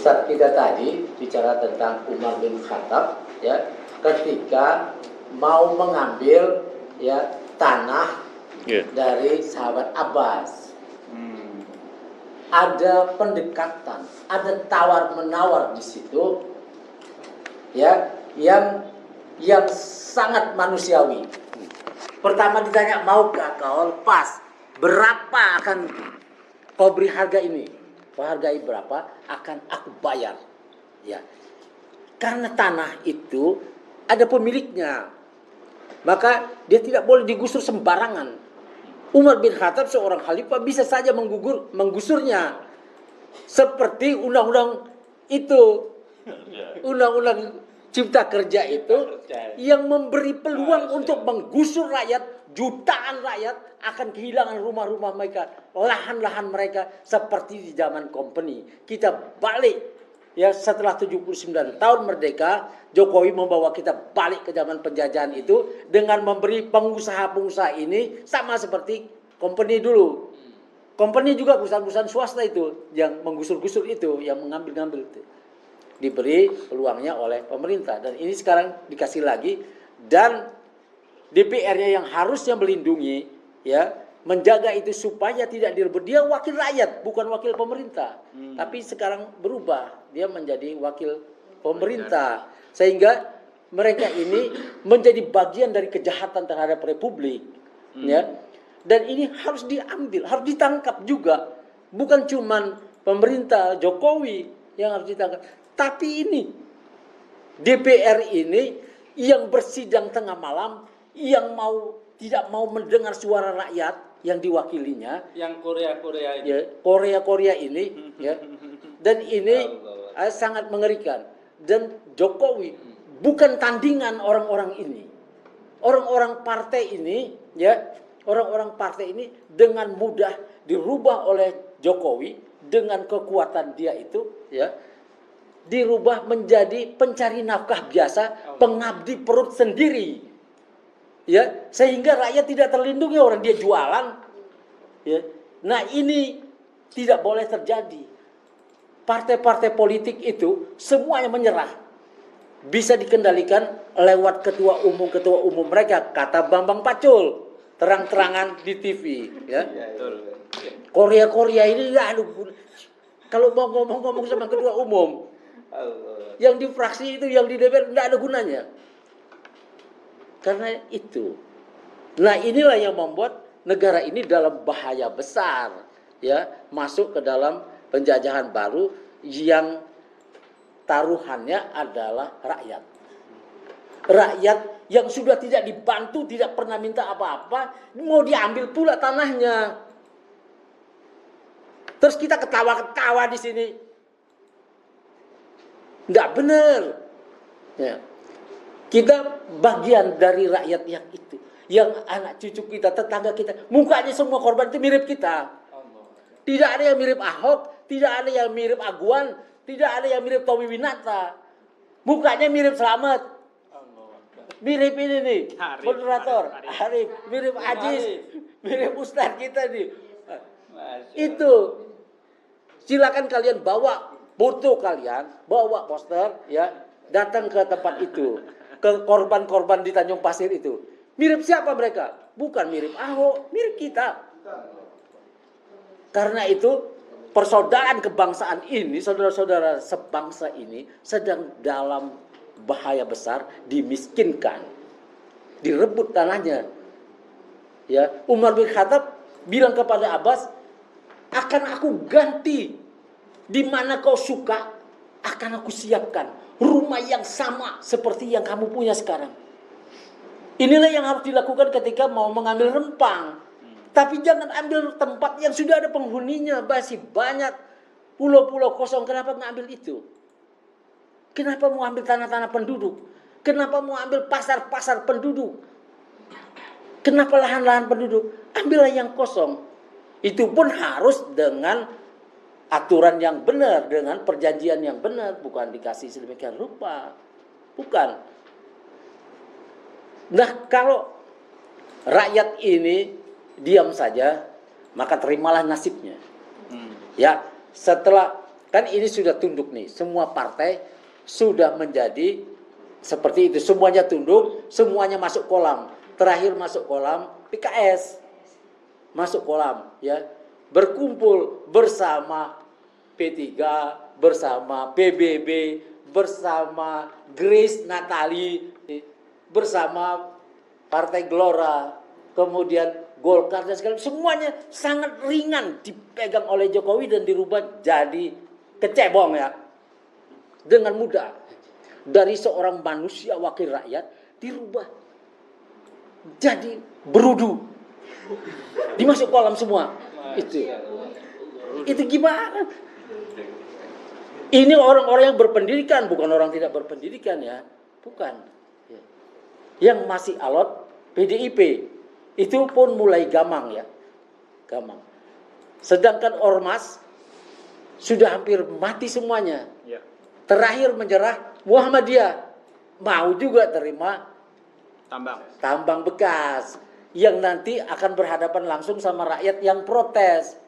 Ustadz kita tadi bicara tentang Umar bin Khattab, ya, ketika mau mengambil ya tanah dari sahabat Abbas. Ada pendekatan, ada tawar-menawar di situ, ya, yang sangat manusiawi. Pertama ditanya, maukah kau lepas? Berapa akan kau beri harga ini? Kau hargai berapa? Akan aku bayar. Ya, karena tanah itu ada pemiliknya, maka dia tidak boleh digusur sembarangan. Umar bin Khattab seorang khalifah bisa saja menggusurnya, seperti undang-undang itu, undang-undang Cipta Kerja itu yang memberi peluang untuk menggusur rakyat. Jutaan rakyat akan kehilangan rumah-rumah mereka, lahan-lahan mereka, seperti di zaman company. Kita balik ya, setelah 79 tahun merdeka, Jokowi membawa kita balik ke zaman penjajahan itu dengan memberi pengusaha-pengusaha ini sama seperti company dulu. Company juga perusahaan-perusahaan swasta itu yang menggusur-gusur itu, yang mengambil-ngambil itu. Diberi peluangnya oleh pemerintah, dan ini sekarang dikasih lagi, dan DPR-nya yang harusnya melindungi, ya, menjaga itu supaya tidak direbut. Dia wakil rakyat, bukan wakil pemerintah. Tapi sekarang berubah, dia menjadi wakil pemerintah, sehingga mereka ini menjadi bagian dari kejahatan terhadap Republik, ya. Dan ini harus diambil, harus ditangkap juga. Bukan cuman pemerintah Jokowi yang harus ditangkap, tapi ini DPR ini yang bersidang tengah malam, yang tidak mau mendengar suara rakyat yang diwakilinya, yang Korea-Korea ini, ya, Korea-Korea ini, ya. Dan ini sangat mengerikan. Dan Jokowi bukan tandingan orang-orang ini. Orang-orang partai ini, ya, orang-orang partai ini dengan mudah dirubah oleh Jokowi dengan kekuatan dia itu, ya, dirubah menjadi pencari nafkah biasa, pengabdi perut sendiri, ya, sehingga rakyat tidak terlindungi. Orang dia jualan, ya. Nah, ini tidak boleh terjadi. Partai-partai politik itu semuanya menyerah, bisa dikendalikan lewat ketua umum mereka, kata Bambang Pacul terang-terangan di TV, ya. Korea ini ya, kalau mau ngomong sama ketua umum, yang di fraksi itu, yang di DPR, tidak ada gunanya. Karena itu. Nah, inilah yang membuat negara ini dalam bahaya besar, ya, masuk ke dalam penjajahan baru yang taruhannya adalah rakyat. Rakyat yang sudah tidak dibantu, tidak pernah minta apa-apa, mau diambil pula tanahnya. Terus kita ketawa-ketawa di sini. Tidak benar, ya. Kita bagian dari rakyat yang itu, yang anak cucu kita, tetangga kita, mukanya semua korban itu mirip kita. Tidak ada yang mirip Ahok, tidak ada yang mirip Aguan, tidak ada yang mirip Tommy Winata. Mukanya mirip Slamet, mirip ini nih, moderator Arif, mirip Ajis, mirip Ustadz kita nih. Itu silakan kalian bawa foto kalian, bawa poster, ya, datang ke tempat itu, ke korban-korban di Tanjung Pasir itu. Mirip siapa mereka? Bukan mirip Ahok, mirip kita. Karena itu persaudaraan kebangsaan ini, saudara-saudara sebangsa ini sedang dalam bahaya besar, dimiskinkan, direbut tanahnya. Ya, Umar bin Khattab bilang kepada Abbas, akan aku ganti. Di mana kau suka, akan aku siapkan rumah yang sama seperti yang kamu punya sekarang. Inilah yang harus dilakukan ketika mau mengambil Rempang. Tapi jangan ambil tempat yang sudah ada penghuninya, masih banyak pulau-pulau kosong. Kenapa ngambil itu? Kenapa mau ambil tanah-tanah penduduk? Kenapa mau ambil pasar-pasar penduduk? Kenapa lahan-lahan penduduk? Ambillah yang kosong. Itu pun harus dengan aturan yang benar, dengan perjanjian yang benar, bukan dikasih sedemikian rupa. Bukan. Nah, kalau rakyat ini diam saja, maka terimalah nasibnya. Ya, setelah Kan ini sudah tunduk nih, semua partai sudah menjadi seperti itu, semuanya tunduk, semuanya masuk kolam. Terakhir masuk kolam PKS, masuk kolam, ya, berkumpul bersama P3, bersama PBB, bersama Grace Natali, bersama Partai Gelora, kemudian Golkar dan segala, semuanya sangat ringan dipegang oleh Jokowi dan dirubah jadi kecebong, ya, dengan mudah. Dari seorang manusia wakil rakyat dirubah jadi berudu, dimasuk kolam semua. Itu gimana? Ini orang-orang yang berpendidikan, bukan orang tidak berpendidikan, ya, bukan. Yang masih alot PDIP itu pun mulai gamang, ya, gamang. Sedangkan ormas sudah hampir mati semuanya. Terakhir menyerah Muhammadiyah, mau juga terima tambang bekas yang nanti akan berhadapan langsung sama rakyat yang protes.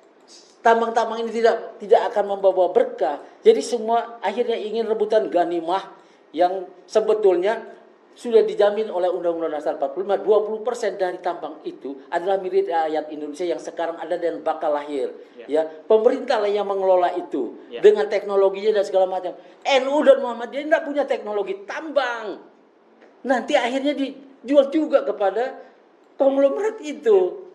Tambang-tambang ini tidak akan membawa berkah. Jadi semua akhirnya ingin rebutan ghanimah yang sebetulnya sudah dijamin oleh Undang-Undang Dasar 45, 20% dari tambang itu adalah milik rakyat Indonesia yang sekarang ada dan bakal lahir. Ya, pemerintah lah yang mengelola itu dengan teknologinya dan segala macam. NU dan Muhammadiyah tidak punya teknologi tambang. Nanti akhirnya dijual juga kepada konglomerat itu.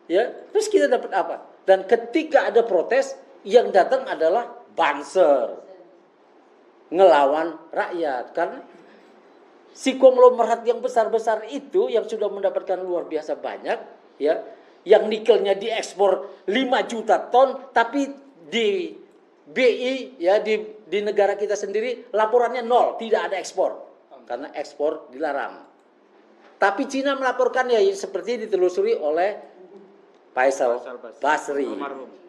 Ya, terus kita dapat apa? Dan ketika ada protes, yang datang adalah banser, ngelawan rakyat, karena si konglomerat yang besar-besar itu yang sudah mendapatkan luar biasa banyak, ya, yang nikelnya diekspor 5 juta ton, tapi di BI, ya, di negara kita sendiri laporannya 0, tidak ada ekspor karena ekspor dilarang. Tapi Cina melaporkan, ya, seperti ditelusuri oleh Faisal Basri.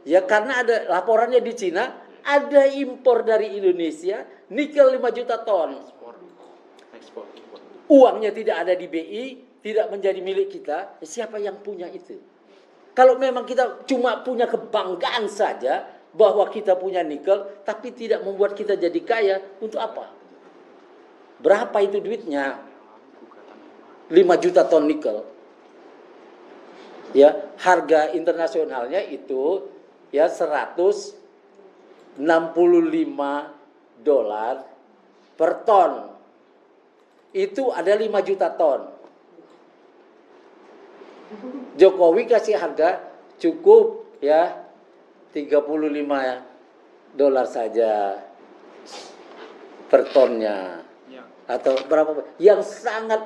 Ya, karena ada laporannya di Cina, ada impor dari Indonesia nikel 5 juta ton. Uangnya tidak ada di BI, tidak menjadi milik kita, siapa yang punya itu? Kalau memang kita cuma punya kebanggaan saja bahwa kita punya nikel, tapi tidak membuat kita jadi kaya, untuk apa? Berapa itu duitnya? 5 juta ton nikel. Ya, harga internasionalnya itu, ya, $165 per ton. Itu ada 5 juta ton. Jokowi kasih harga cukup, ya, $35 saja per tonnya. Atau berapa? Yang sangat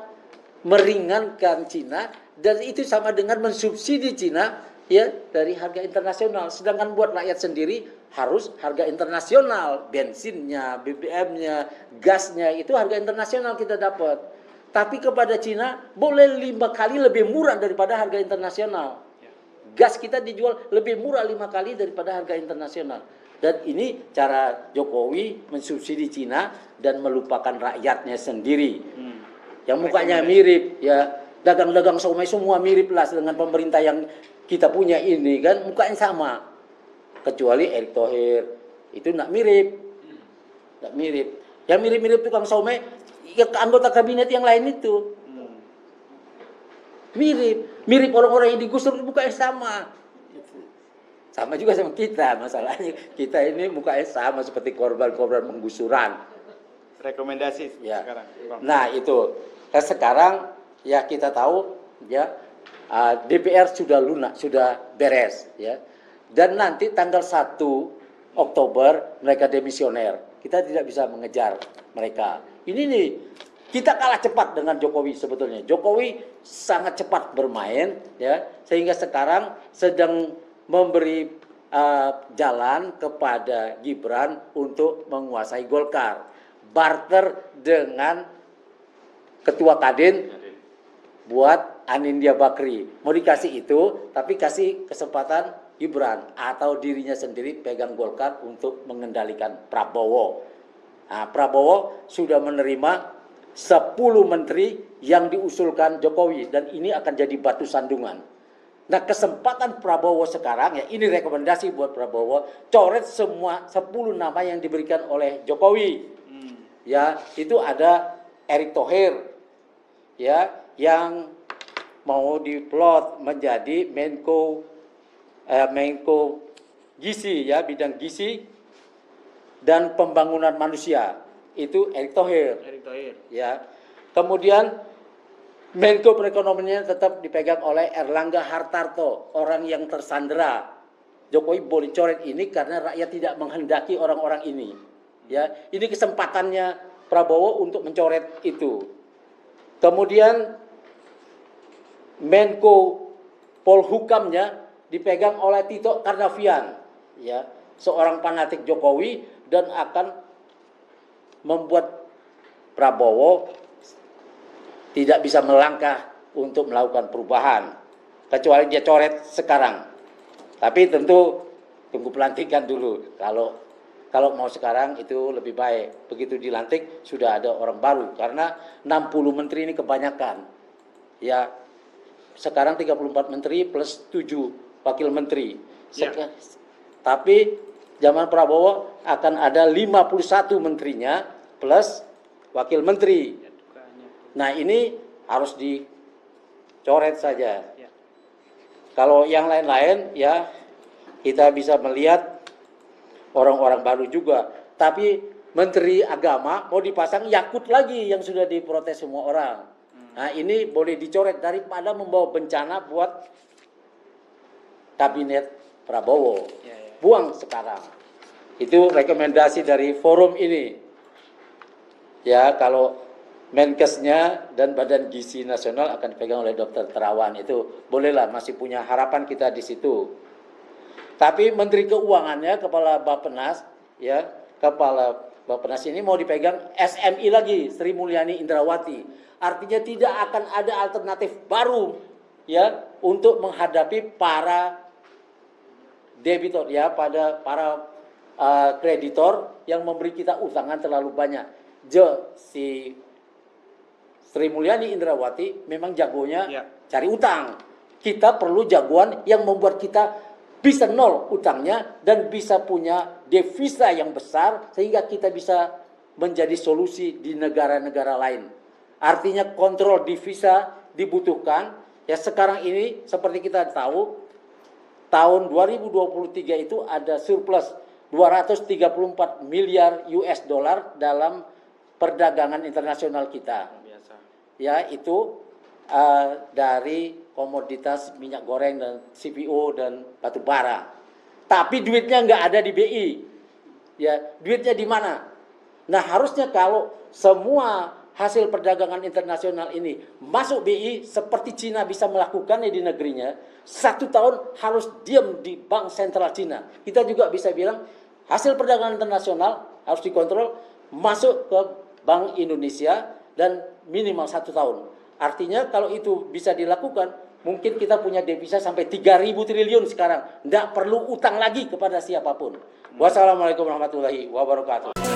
meringankan Cina, dan itu sama dengan mensubsidi Cina, ya, dari harga internasional. Sedangkan buat rakyat sendiri harus harga internasional, bensinnya, BBM-nya, gasnya, itu harga internasional kita dapat. Tapi kepada Cina boleh 5 kali lebih murah daripada harga internasional. Gas kita dijual lebih murah 5 kali daripada harga internasional. Dan ini cara Jokowi mensubsidi Cina dan melupakan rakyatnya sendiri. Yang mukanya mirip, ya, dagang-dagang somai semua mirip lah dengan pemerintah yang kita punya ini, kan mukanya sama. Kecuali Erick Thohir itu enggak mirip. Enggak mirip. Yang mirip-mirip tukang somai, ya, anggota kabinet yang lain itu. Mirip orang-orang yang digusur, mukanya sama. Sama juga sama kita, masalahnya kita ini mukanya sama seperti korban-korban penggusuran. Rekomendasi, ya, sekarang. Nah, itu. Sekarang, ya, kita tahu, ya, DPR sudah lunak, sudah beres, ya. Dan nanti tanggal 1 Oktober mereka demisioner. Kita tidak bisa mengejar mereka. Ini nih, kita kalah cepat dengan Jokowi sebetulnya. Jokowi sangat cepat bermain, ya, sehingga sekarang sedang memberi jalan kepada Gibran untuk menguasai Golkar. Barter dengan Ketua Kadin buat Anindya Bakri. Mau dikasih itu, tapi kasih kesempatan Gibran atau dirinya sendiri pegang Golkar untuk mengendalikan Prabowo. Nah, Prabowo sudah menerima 10 menteri yang diusulkan Jokowi, dan ini akan jadi batu sandungan. Nah, kesempatan Prabowo sekarang, ya ini rekomendasi buat Prabowo, coret semua 10 nama yang diberikan oleh Jokowi. Ya, itu ada Erick Thohir, ya, yang mau diplot menjadi Menko Gizi, ya, bidang gizi dan pembangunan manusia. Itu Erick Thohir. Ya. Kemudian Menko Perekonomiannya tetap dipegang oleh Erlangga Hartarto, orang yang tersandera. Jokowi boleh coret ini karena rakyat tidak menghendaki orang-orang ini. Ya, ini kesempatannya Prabowo untuk mencoret itu. Kemudian Menko Polhukamnya dipegang oleh Tito Karnavian, ya, seorang fanatik Jokowi dan akan membuat Prabowo tidak bisa melangkah untuk melakukan perubahan, kecuali dia coret sekarang. Tapi tentu tunggu pelantikan dulu. Kalau mau sekarang itu lebih baik. Begitu dilantik sudah ada orang baru, karena 60 menteri ini kebanyakan. Ya, sekarang 34 menteri plus 7 wakil menteri. Tapi zaman Prabowo akan ada 51 menterinya plus wakil menteri. Nah, ini harus dicoret saja. Kalau yang lain-lain, ya kita bisa melihat orang-orang baru juga. Tapi Menteri Agama mau dipasang Yakut lagi yang sudah diprotes semua orang. Nah, ini boleh dicoret daripada membawa bencana buat kabinet Prabowo. Buang sekarang. Itu rekomendasi dari forum ini. Ya, kalau Menkesnya dan Badan Gizi Nasional akan dipegang oleh Dr. Terawan, itu bolehlah, masih punya harapan kita di situ. Tapi Menteri Keuangannya, Kepala Bappenas, ya, Kepala Bappenas ini mau dipegang SMI lagi, Sri Mulyani Indrawati. Artinya tidak akan ada alternatif baru, ya, untuk menghadapi para debitor, ya, pada para kreditor yang memberi kita utangan terlalu banyak. Si Sri Mulyani Indrawati memang jagonya cari utang. Kita perlu jagoan yang membuat kita bisa nol utangnya dan bisa punya devisa yang besar sehingga kita bisa menjadi solusi di negara-negara lain. Artinya kontrol devisa dibutuhkan. Ya, sekarang ini seperti kita tahu tahun 2023 itu ada surplus 234 miliar US dollar dalam perdagangan internasional kita. Ya, itu dari komoditas minyak goreng dan CPO dan batu bara. Tapi duitnya nggak ada di BI. Ya, duitnya di mana? Nah, harusnya kalau semua hasil perdagangan internasional ini masuk BI seperti Cina bisa melakukannya di negerinya, 1 tahun harus diam di Bank Sentral Cina. Kita juga bisa bilang hasil perdagangan internasional harus dikontrol masuk ke Bank Indonesia dan minimal 1 tahun. Artinya kalau itu bisa dilakukan, mungkin kita punya devisa sampai 3.000 triliun sekarang. Nggak perlu utang lagi kepada siapapun. Wassalamualaikum warahmatullahi wabarakatuh.